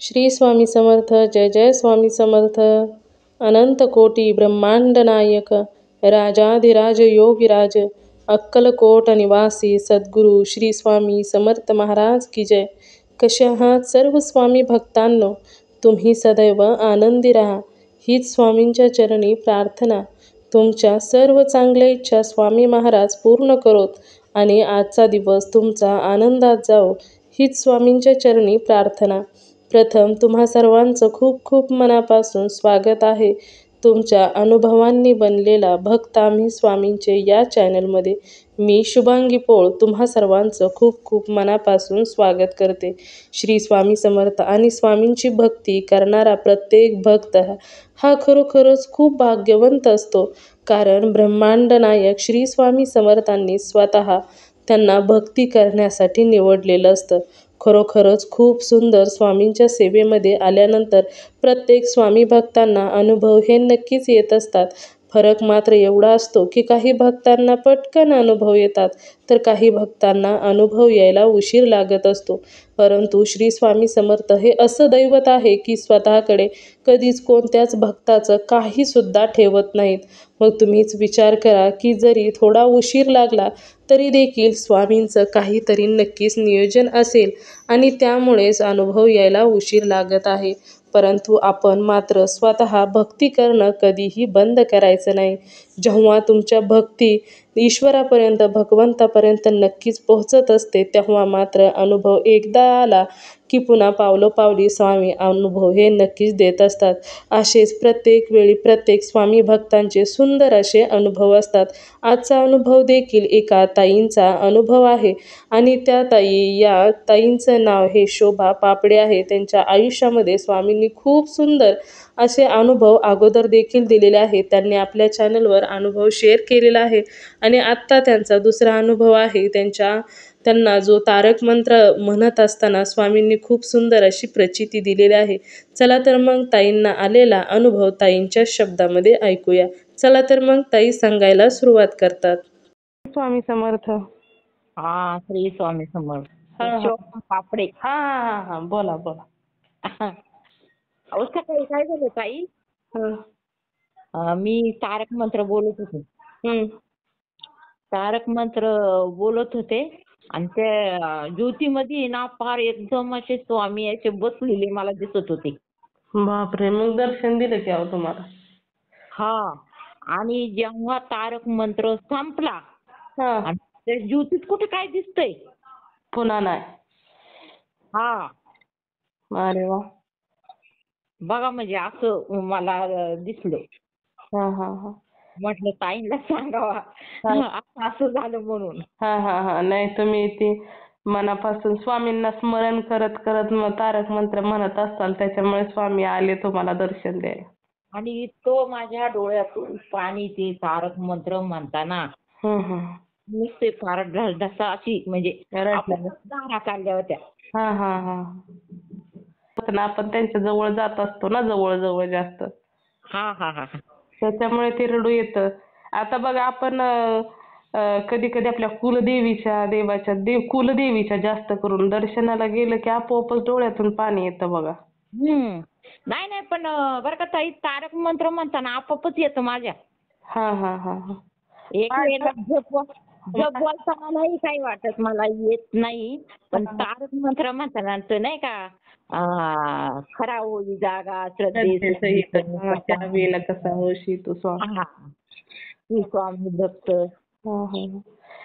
श्री स्वामी समर्थ. जय जय स्वामी समर्थ. अनंत कोटी ब्रह्मांड नायक राजाधिराज योगीराज अक्कलकोट निवासी सद्गुरू श्री स्वामी समर्थ महाराज की जय. कसे आहात सर्व स्वामी भक्तांनो? तुम्ही सदैव आनंदी राहा हीच स्वामींच्या चरणी प्रार्थना. तुमच्या सर्व चांगल्या इच्छा स्वामी महाराज पूर्ण करोत आणि आजचा दिवस तुमचा आनंदात जाओ हीच स्वामींच्या चरणी प्रार्थना. प्रथम तुम्हा सर्वांचं खूप खूप मनापासून स्वागत आहे. तुमच्या अनुभवांनी बनलेला भक्त आम्ही स्वामींचे या चॅनलमध्ये. मी शुभांगी पोळ तुम्हा सर्वांचं खूप खूप मनापासून स्वागत करते. श्री स्वामी समर्थ आणि स्वामींची भक्ती करणारा प्रत्येक भक्त हा खरोखरच खूप भाग्यवंत असतो. कारण ब्रह्मांड नायक श्री स्वामी समर्थांनी स्वतः त्यांना भक्ती करण्यासाठी निवडलेलं असतं. खरोखरच खूप सुंदर. स्वामींच्या सेवेमध्ये आल्यानंतर प्रत्येक स्वामी भक्तांना अनुभव हे नक्कीच येत असतात. फरक मात्र एवढा असतो की काही भक्तांना पटकन अनुभव येतात तर काही भक्तांना अनुभव यायला उशीर लागत असतो. परंतु श्री स्वामी समर्थ हे असं दैवत आहे की स्वतःकडे कधीच कोणत्याच भक्ताचं काहीसुद्धा ठेवत नाहीत. मग तुम्हीच विचार करा की जरी थोडा उशीर लागला तरी देखील स्वामींचं काहीतरी नक्कीच नियोजन असेल आणि त्यामुळेच अनुभव यायला उशीर लागत आहे. परंतु आपण मात्र स्वतः भक्ती करणं कधीही बंद करायचं नाही. जेव्हा तुमच्या भक्ती ईश्वरापर्यंत भगवंतापर्यंत नक्कीच पोहोचत असते तेव्हा मात्र अनुभव एकदा आला की पुन्हा पावलोपावली स्वामी अनुभव हे नक्कीच देत असतात. असेच प्रत्येक वेळी प्रत्येक स्वामी भक्तांचे सुंदर असे अनुभव असतात. आजचा अनुभव देखील एका ताईंचा अनुभव आहे आणि त्या या ताईंचं नाव हे शोभा पापडे आहे. त्यांच्या आयुष्यामध्ये स्वामींनी खूप सुंदर असे अनुभव अगोदर देखील दिलेले आहेत. त्यांनी आपल्या चॅनलवर अनुभव शेअर केलेला आहे आणि आत्ता त्यांचा दुसरा अनुभव आहे. त्यांना जो तारक मंत्र म्हणत असताना स्वामींनी खूप सुंदर अशी प्रचिती दिलेली आहे. चला तर मग ताईंना आलेला अनुभव ताईंच्या शब्दामध्ये ऐकूया. चला तर मग ताई सांगायला सुरुवात करतात. स्वामी समर्थ. हा, श्री स्वामी समर्थ. हा, हा. शोभा पापडे. हा हा हा हा बोला बोला. अहो, सकाळी काय झालं ताई, मी तारक मंत्र बोलत होते. तारक मंत्र बोलत होते आणि त्या ज्योतीमध्ये ना फार एकदम असे स्वामी असे बसलेले मला दिसत होते. बापरे, मग दर्शन दिलं की अहो तुम्हाला? हा, आणि जेव्हा तारक मंत्र संपला हा आणि त्या ज्योतीत कुठे काय दिसतंय? पुन्हा नाही. हा, अरे वा. बघा म्हणजे असं मला दिसलं. हा हा हा म्हटलं ताईंना सांगावा असं झालं म्हणून. हा हा हा नाही, तुम्ही ती मनापासून स्वामींना स्मरण करत करत मग तारक मंत्र म्हणत असाल त्याच्यामुळे स्वामी आले तुम्हाला दर्शन द्यायला. आणि तो माझ्या डोळ्यातून पाणी ते तारक मंत्र म्हणताना नुसते फार ढसा अशी म्हणजे रडलं. धारा चालल्या होत्या. हा हा हा आपण त्यांच्या जवळ जात असतो ना, जवळ जवळ जास्त, हा हा हा त्याच्यामुळे ते रडू येतं. आता बघा आपण कधी कधी आपल्या कुलदेवीच्या जास्त करून दर्शनाला गेलं की आपोआपच डोळ्यातून पाणी येतं बघा. नाही नाही, पण बरं का ताई, तारक मंत्र म्हणताना आपोआपच येतं माझ्या. हा हा हा हा एक वेळेला जप बोलताना नाही काही वाटत, मला येत नाही. पण तारक मंत्र म्हणताना तर नाही का, खरा होई जागा श्रद्धेसहित कसा होशी तू स्वामी. तू स्वामी भक्त.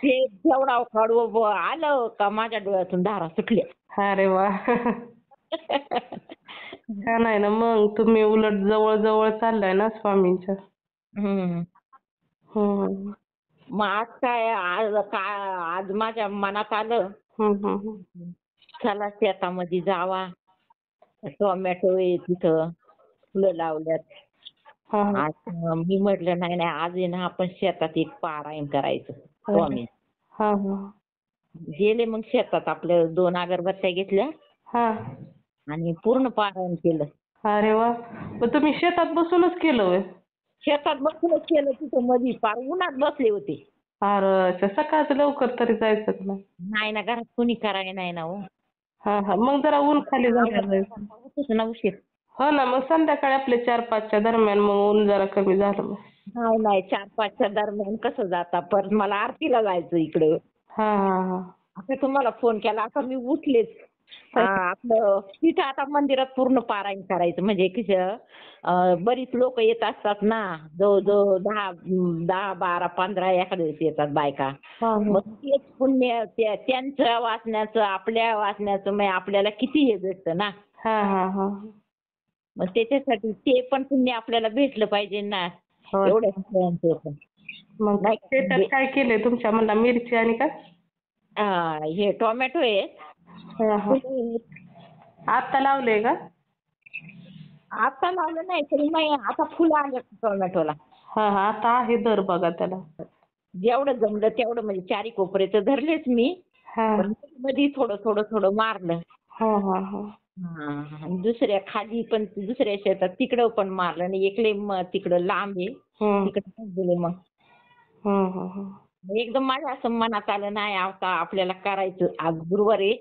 ते जेवढा कडवं आलं का माझ्या डोळ्यातून धारा सुटल्या. अरे वा. छान आहे ना, मग तुम्ही उलट जवळ जवळ चाललाय ना स्वामींच्या. मग आज काय, आज माझ्या मनात आलं चला शेतामध्ये जावा, टोमॅटो आहे तिथं, फुलं लावल्यात. आज मी म्हटलं नाही नाही, आज आहे ना आपण शेतात एक पारायण करायचं स्वामी. गेले मग शेतात, आपल्या 2 अगरबत्त्या घेतल्या आणि पूर्ण पारायण केलं. अरे वा. मग तुम्ही शेतात बसूनच केलं होय? शेतात बसूनच केलं. तिथं मध्ये फार उन्हात बसले होते. अरे सकाळचं लवकर तरी जायचं ना. नाही ना, घरात कोणी करायला नाही ना हो. हा हा, मग जरा ऊन खाली झालं. होतच ना उशीर. हो ना, मग संध्याकाळी आपले 4-5च्या दरम्यान मग ऊन जरा कमी झालं मग. नाही नाही 4-5च्या दरम्यान कसं जाता, परत मला आरतीला जायचं इकडं. हा हा हा. आता तुम्हाला फोन केला, आता मी उठलेच. आपलं तिथं आता मंदिरात पूर्ण पारायण करायचं, म्हणजे कसं बरीच लोक येत असतात ना, जवळजवळ 10, 12, 15 एखाद्या दिवशी येतात बायका. हा मग तेच पुण्य त्यांचं वाचण्याचं आपल्या वाचण्याचं, मग आपल्याला किती हे भेटतं ना. हा हा हा. मग त्याच्यासाठी ते पण पुण्य आपल्याला भेटलं पाहिजे ना. हो. एवढ्या सगळ्यांचं पण. मग नाही का? त्याच्यात काय केलंय तुमच्या म्हणला मिरची आणि काय? हे टोमॅटो आहे. हा हा. आता लावलंय का? आता लावलं नाही तरी नाही, आता फुलं आले टोमॅटोला. हा हा, आता आहे दर बघा त्याला. जेवढं जमलं तेवढं, म्हणजे चारी कोपरे तर धरलेच मी, हा पण मध्ये थोडं थोडं थोडं मारलं. हा हा हा. आणि दुसऱ्या खाली पण दुसऱ्या शेतात तिकडं पण मारलं, आणि एकले तिकडं लांब आहे तिकडे दिले. मग एकदम माझ्या असं मनात आलं नाही, आता आपल्याला करायचं. आज गुरुवार आहे,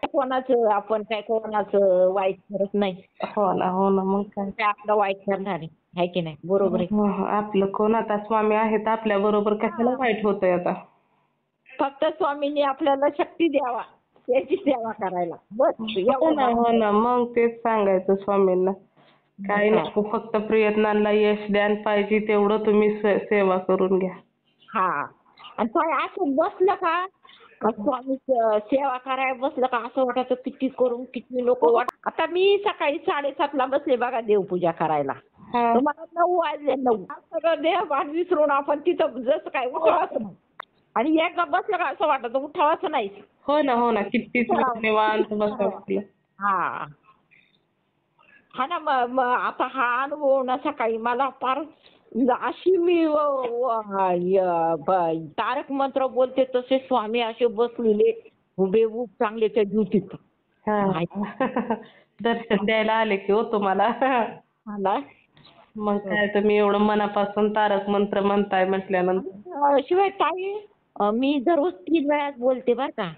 कोणाचं आपण काय कोणाचं वाईट करत नाही. हो ना हो ना, मग काय. काय आपलं वाईट करणार आहे की नाही? बरोबर आहे. आपलं कोण आता स्वामी आहेत आपल्या बरोबर, कशाला वाईट होतंय आता. फक्त स्वामींनी आपल्याला शक्ती द्यावा त्याची सेवा करायला, बस हो ना हो ना, मग तेच सांगायचं स्वामींना. काही नको, फक्त प्रयत्नांना यश द्यान, पाहिजे तेवढं तुम्ही सेवा करून घ्या. हा, आणि तो असं बसलं का स्वामी सेवा करायला बसलं का असं वाटायचं किती करून किती लोक आता मी सकाळी 7:30ला बसले बघा देवपूजा करायला. मला 9 वाजले. 9 सगळं देहभान विसरून आपण तिथं जसं काय उठावंच नाही, आणि एकदा बसलं का असं वाटतं उठावंच नाही. हो ना हो ना, किती निवांत बसावं. हा हा ना, मग आता हा अनुभव ना सकाळी मला फार अशी मी तारक मंत्र बोलते तसे स्वामी असे बसलेले हुबेहूब चांगले त्या ज्योतीत. दर्शन द्यायला आले की हो तुम्हाला. मग काय तुम्ही एवढं मनापासून तारक मंत्र म्हणताय म्हटल्यानंतर. शिवाय ताई मी दररोज 3 वेळाच बोलते बरं का.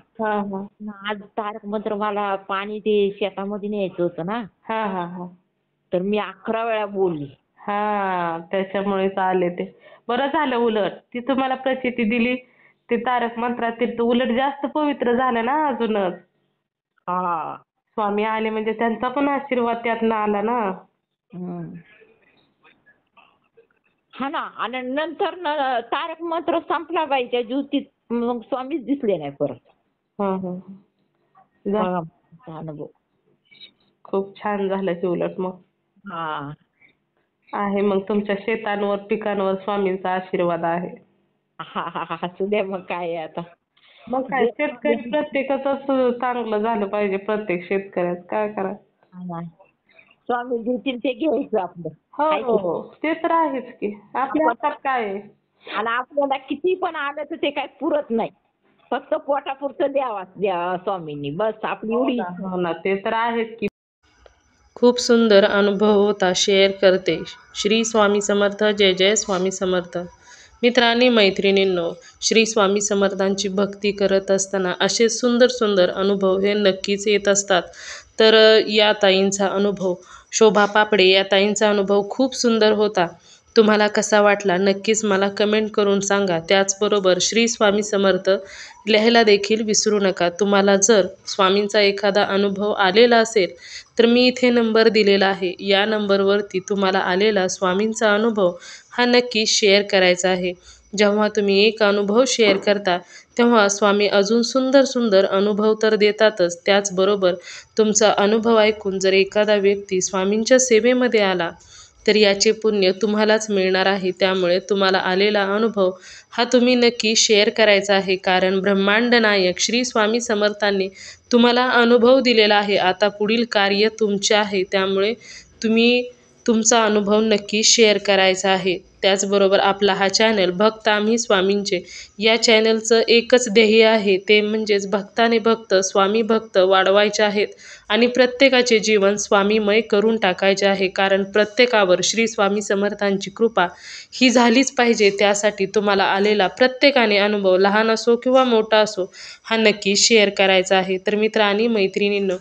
आज तारक मंत्र मला पाणी ते शेतामध्ये न्यायचं होतं ना, तर मी 11 वेळा बोलली. त्याच्यामुळेच आले ते. बरं झालं उलट ती तुम्हाला प्रचिती दिली ते तारक मंत्रात, उलट जास्त पवित्र झालं ना अजूनच. स्वामी आले म्हणजे त्यांचा पण आशीर्वाद त्यातनं आला ना. हा ना, आणि नंतर तारक मंत्र संपला बाईच्या ज्योतीत, मग स्वामीच दिसले नाही परत. अनुभव खूप छान झालं की उलट मग. आहे मग तुमच्या शेतांवर पिकांवर स्वामींचा आशीर्वाद आहे. असू द्या, मग काय आता. मग काय, शेतकरी प्रत्येकाच चांगलं झालं पाहिजे, प्रत्येक शेतकऱ्याचं काय करायचं. स्वामी देतील ते घ्यायचं आपलं. हो ते तर आहेच की, आपल्या हातात काय आहे. आणि आपल्याला किती पण आलं तर ते काय पुरत नाही, फक्त पोटापुरतं द्या स्वामींनी, बस आपली एवढी. हो ना, ते तर आहेच की. खूप सुंदर अनुभव होता, शेअर करते. श्री स्वामी समर्थ. जय जय स्वामी समर्थ. मित्रांनी मैत्रिणींनो, श्री स्वामी समर्थांची भक्ती करत असताना असे सुंदर सुंदर अनुभव हे नक्कीच येत असतात. तर या ताईंचा अनुभव, शोभा पापडे या ताईंचा अनुभव खूप सुंदर होता. तुम्हाला कसा वाटला नक्कीच मला कमेंट करून सांगा. त्याचबरोबर श्री स्वामी समर्थ लिहायला देखील विसरू नका. तुम्हाला जर स्वामींचा एखादा अनुभव आलेला असेल तर मी इथे नंबर दिलेला आहे, या नंबरवरती तुम्हाला आलेला स्वामींचा अनुभव हा नक्की शेअर करायचा आहे. जेव्हा तुम्ही एक अनुभव शेअर करता तेव्हा स्वामी अजून सुंदर सुंदर अनुभव तर देतातच, त्याचबरोबर तुमचा अनुभव ऐकून जर एखादा व्यक्ती स्वामींच्या सेवेमध्ये आला तर याचे पुण्य तुम्हालाच मिळणार आहे. त्यामुळे तुम्हाला आलेला अनुभव हा तुम्ही नक्की शेअर करायचा आहे, कारण ब्रह्मांड नायक श्री स्वामी समर्थांनी तुम्हाला अनुभव दिलेला आहे. आता पुढील कार्य तुमचे आहे, त्यामुळे तुम्ही तुमचा अनुभव नक्की शेअर करायचा आहे. त्याचबरोबर आपला हा चॅनल भक्त आम्ही स्वामींचे या चॅनलचं एकच ध्येय आहे, ते म्हणजेच भक्ताने भक्त स्वामी भक्त वाढवायचे आहेत आणि प्रत्येकाचे जीवन स्वामीमय करून टाकायचे आहे. कारण प्रत्येकावर श्री स्वामी समर्थांची कृपा ही झालीच पाहिजे. त्यासाठी तुम्हाला आलेला प्रत्येकाने अनुभव लहान असो किंवा मोठा असो हा नक्की शेअर करायचा आहे. तर मित्र आणि मैत्रिणींनो,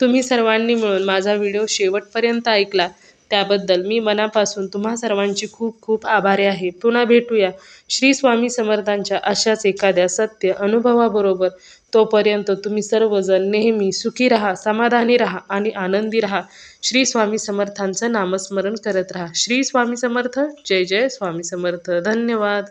तुम्ही सर्वांनी मिळून माझा व्हिडिओ शेवटपर्यंत ऐकला त्याबद्दल मी मनापासून तुम्हा सर्वांची खूप खूप आभारी आहे. पुन्हा भेटूया श्री स्वामी समर्थांच्या अशाच एखाद्या सत्य अनुभवाबरोबर. तोपर्यंत तुम्ही सर्वजण नेहमी सुखी राहा, समाधानी राहा आणि आनंदी राहा. श्री स्वामी समर्थांचं नामस्मरण करत राहा. श्री स्वामी समर्थ. जय जय स्वामी समर्थ. धन्यवाद.